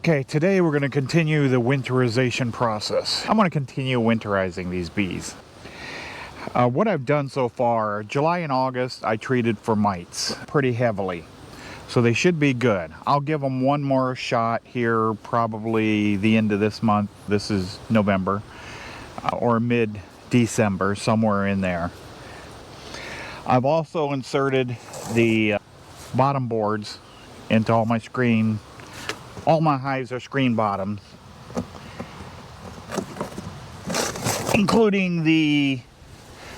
Okay, today we're going to continue the winterization process. I'm going to continue winterizing these bees. What I've done so far, July and August, I treated for mites pretty heavily. So they should be good. I'll give them one more shot here, probably the end of this month. This is November, or mid-December, somewhere in there. I've also inserted the bottom boards into all my screen. All my hives are screen bottoms, including the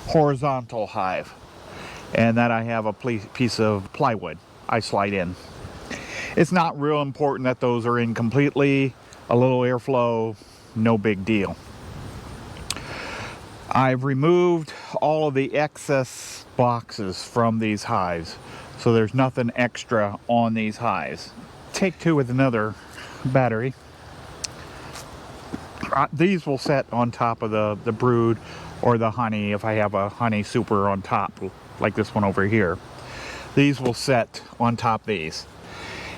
horizontal hive, and that I have a piece of plywood I slide in. It's not real important that those are in completely, a little airflow, no big deal. I've removed all of the excess boxes from these hives, so there's nothing extra on these hives. Take two with another battery. These will set on top of the brood or the honey if I have a honey super on top, like this one over here. These will set on top of these.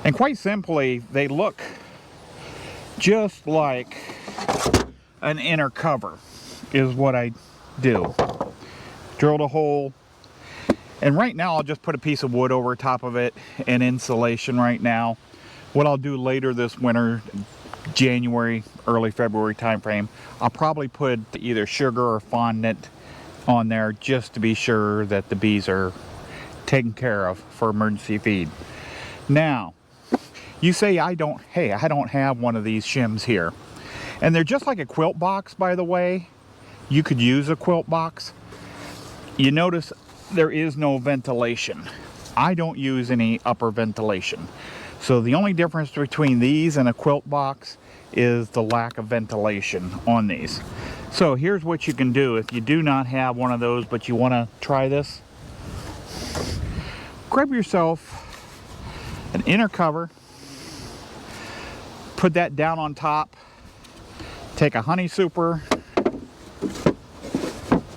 And quite simply, they look just like an inner cover is what I do. Drilled a hole, and right now I'll just put a piece of wood over top of it and insulation right now. What I'll do later this winter, January, early February timeframe, I'll probably put either sugar or fondant on there just to be sure that the bees are taken care of for emergency feed. Now, you say hey, I don't have one of these shims here. And they're just like a quilt box, by the way. You could use a quilt box. You notice there is no ventilation. I don't use any upper ventilation. So the only difference between these and a quilt box is the lack of ventilation on these. So here's what you can do if you do not have one of those but you want to try this. Grab yourself an inner cover, put that down on top, take a honey super,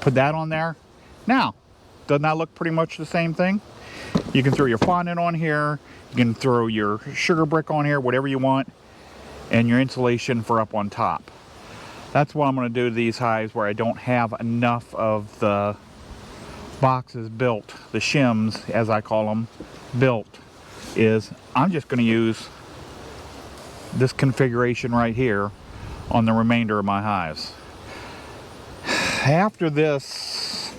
put that on there. Now, doesn't that look pretty much the same thing? You can throw your fondant on here, you can throw your sugar brick on here, whatever you want, and your insulation for up on top. That's what I'm going to do to these hives where I don't have enough of the boxes built, the shims as I call them, built, is I'm just going to use this configuration right here on the remainder of my hives. After this,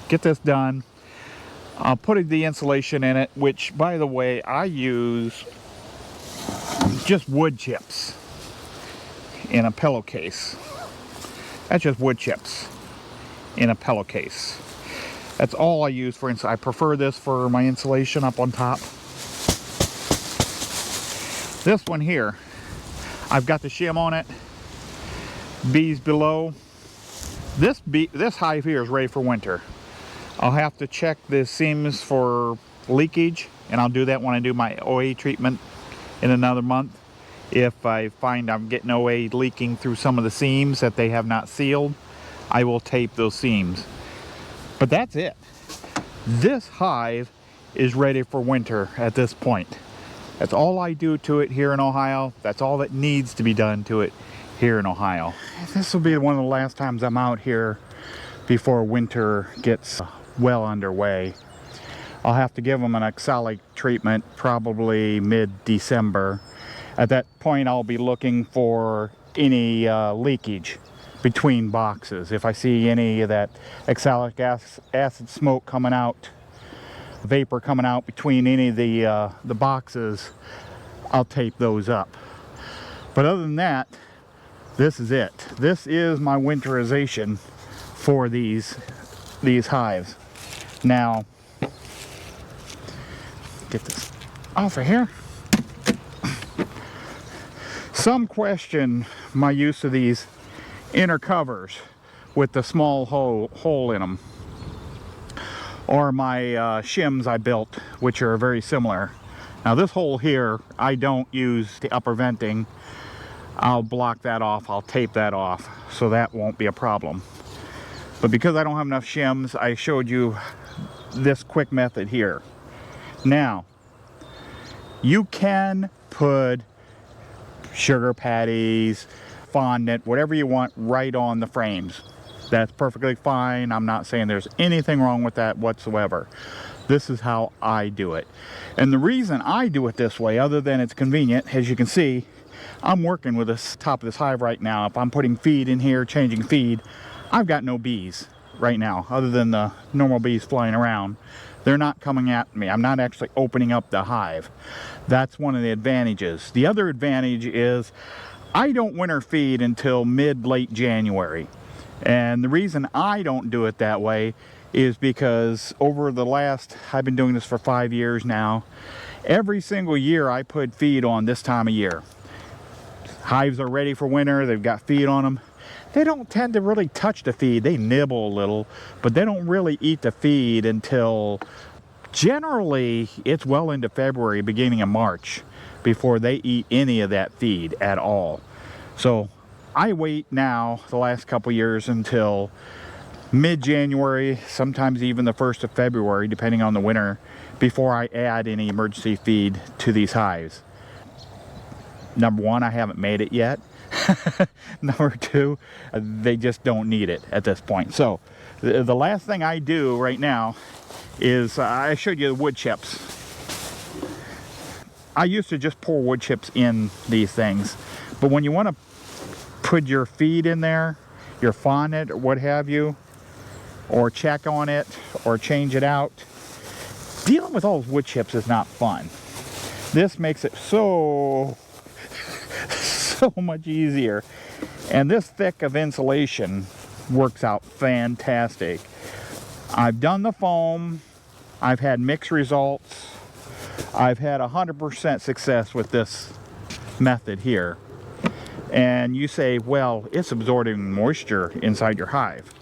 get this done, I'll put the insulation in it, which, by the way, I use just wood chips in a pillowcase. That's just wood chips in a pillowcase. That's all I use for insulation. I prefer this for my insulation up on top. This one here, I've got the shim on it, bees below. This hive here is ready for winter. I'll have to check the seams for leakage, and I'll do that when I do my OA treatment in another month. If I find I'm getting OA leaking through some of the seams that they have not sealed, I will tape those seams. But that's it. This hive is ready for winter at this point. That's all I do to it here in Ohio. That's all that needs to be done to it here in Ohio. This will be one of the last times I'm out here before winter gets well underway. I'll have to give them an oxalic treatment probably mid-December. At that point I'll be looking for any leakage between boxes. If I see any of that oxalic acid smoke coming out, vapor coming out between any of the boxes, I'll tape those up. But other than that, this is it. This is my winterization for these hives. Now, get this off of here. Some question my use of these inner covers with the small hole in them, or my shims I built, which are very similar. Now this hole here, I don't use the upper venting. I'll block that off, I'll tape that off, so that won't be a problem. But because I don't have enough shims, I showed you this quick method here. Now, you can put sugar patties, fondant, whatever you want right on the frames. That's perfectly fine. I'm not saying there's anything wrong with that whatsoever. This is how I do it. And the reason I do it this way, other than it's convenient, as you can see, I'm working with the top of this hive right now. If I'm putting feed in here, changing feed, I've got no bees right now, other than the normal bees flying around. They're not coming at me. I'm not actually opening up the hive. That's one of the advantages. The other advantage is I don't winter feed until mid-late January. And the reason I don't do it that way is because over the last, I've been doing this for 5 years now, every single year I put feed on this time of year. Hives are ready for winter, they've got feed on them. They don't tend to really touch the feed. They nibble a little, but they don't really eat the feed until generally it's well into February, beginning of March, before they eat any of that feed at all. So I wait now, the last couple years, until mid-January, sometimes even the 1st of February, depending on the winter, before I add any emergency feed to these hives. Number one, I haven't made it yet. Number two, they just don't need it at this point. So the last thing I do right now is I showed you the wood chips. I used to just pour wood chips in these things, but when you want to put your feed in there, your fondant or what have you, or check on it or change it out, dealing with all those wood chips is not fun. This makes it so much easier, and this thick of insulation works out fantastic. I've done the foam, I've had mixed results, I've had 100% success with this method here. And you say, well, it's absorbing moisture inside your hive.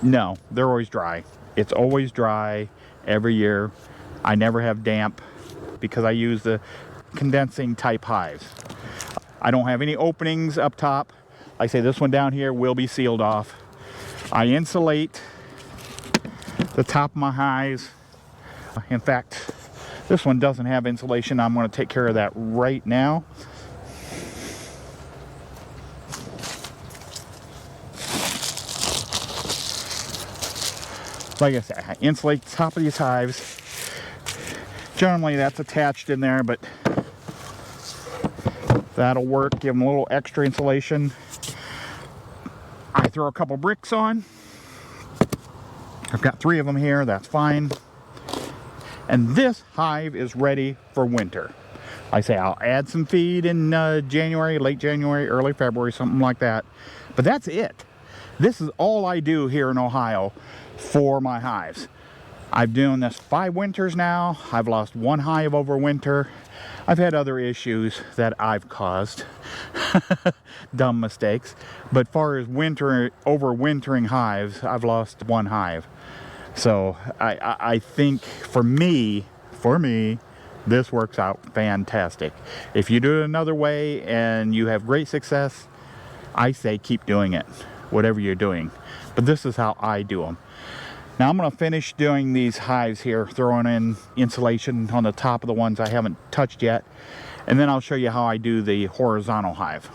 No, they're always dry. It's always dry every year. I never have damp because I use the condensing type hives. I don't have any openings up top. Like I say, this one down here will be sealed off. I insulate the top of my hives. In fact, this one doesn't have insulation. I'm going to take care of that right now. Like I said, I insulate the top of these hives. Generally that's attached in there, but that'll work. Give them a little extra insulation. I throw a couple bricks on. I've got 3 of them here, that's fine. And this hive is ready for winter. I say I'll add some feed in January, late January, early February, something like that. But that's it. This is all I do here in Ohio for my hives. I've doing this 5 winters now. I've lost 1 hive over winter. I've had other issues that I've caused. Dumb mistakes. But far as overwintering hives, I've lost 1 hive. So I think for me, this works out fantastic. If you do it another way and you have great success, I say keep doing it, whatever you're doing. But this is how I do them. Now I'm going to finish doing these hives here, throwing in insulation on the top of the ones I haven't touched yet. And then I'll show you how I do the horizontal hive.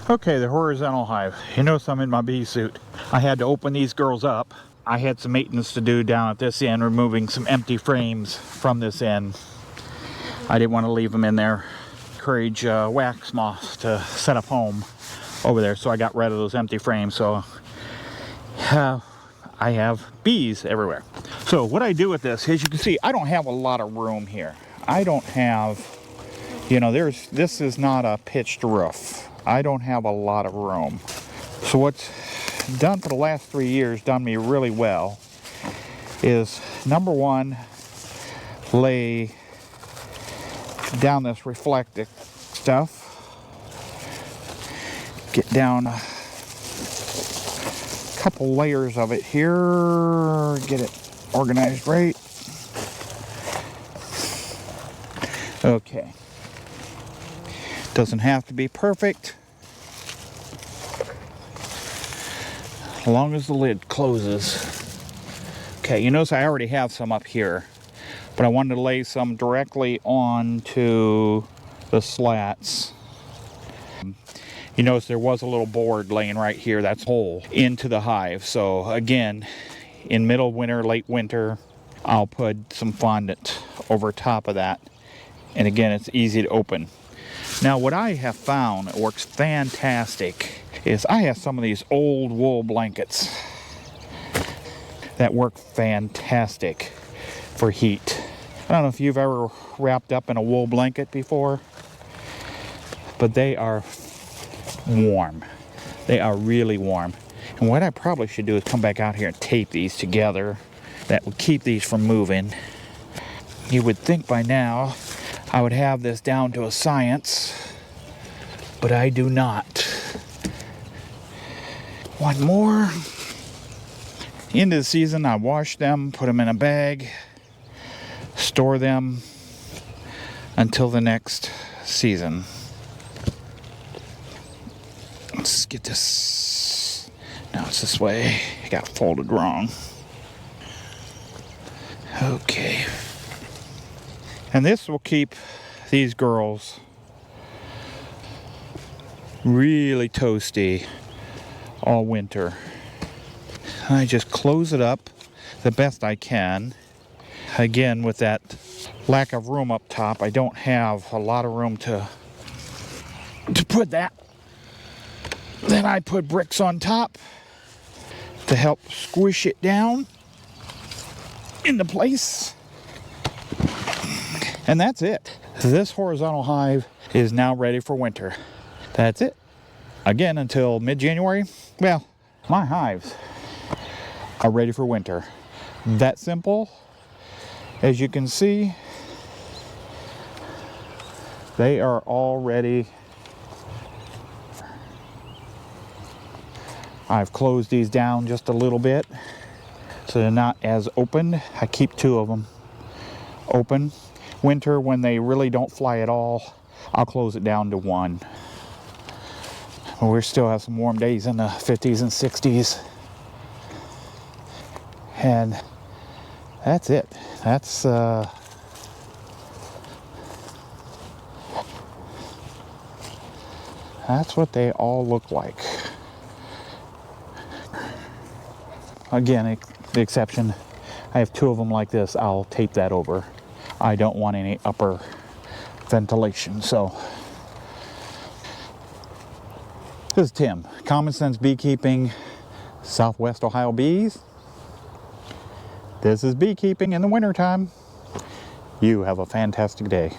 Okay, the horizontal hive. You notice I'm in my bee suit. I had to open these girls up. I had some maintenance to do down at this end, removing some empty frames from this end. I didn't want to leave them in there. Encourage wax moths to set up home over there, so I got rid of those empty frames. So I have bees everywhere. So what I do with this, as you can see, I don't have a lot of room here. I don't have, you know, this is not a pitched roof. I don't have a lot of room. So what's done for the last 3 years, done me really well, is number one, lay down this reflective stuff. Get down a couple layers of it here, get it organized right. Okay. Doesn't have to be perfect, as long as the lid closes. Okay, you notice I already have some up here. but I wanted to lay some directly onto the slats. You notice there was a little board laying right here, that's a hole into the hive. So again, in middle winter, late winter, I'll put some fondant over top of that. And again, it's easy to open. Now what I have found that works fantastic is I have some of these old wool blankets that work fantastic for heat. I don't know if you've ever wrapped up in a wool blanket before, but they are warm. They are really warm. And what I probably should do is come back out here and tape these together. That would keep these from moving. You would think by now I would have this down to a science, but I do not. One more. End of the season, I wash them, put them in a bag, store them until the next season. Let's get this. No, it's this way. It got folded wrong. Okay. And this will keep these girls really toasty all winter. I just close it up the best I can. Again, with that lack of room up top, I don't have a lot of room to put that. Then I put bricks on top to help squish it down into place. And that's it. This horizontal hive is now ready for winter. That's it. Again, until mid-January, well, my hives are ready for winter. That simple. As you can see, they are all ready. I've closed these down just a little bit so they're not as open. I keep 2 of them open. Winter, when they really don't fly at all, I'll close it down to 1. But we still have some warm days in the 50s and 60s. And that's it. That's what they all look like. Again, the exception, I have 2 of them like this. I'll tape that over. I don't want any upper ventilation. So this is Tim, Common Sense Beekeeping, Southwest Ohio Bees. This is beekeeping in the wintertime. You have a fantastic day.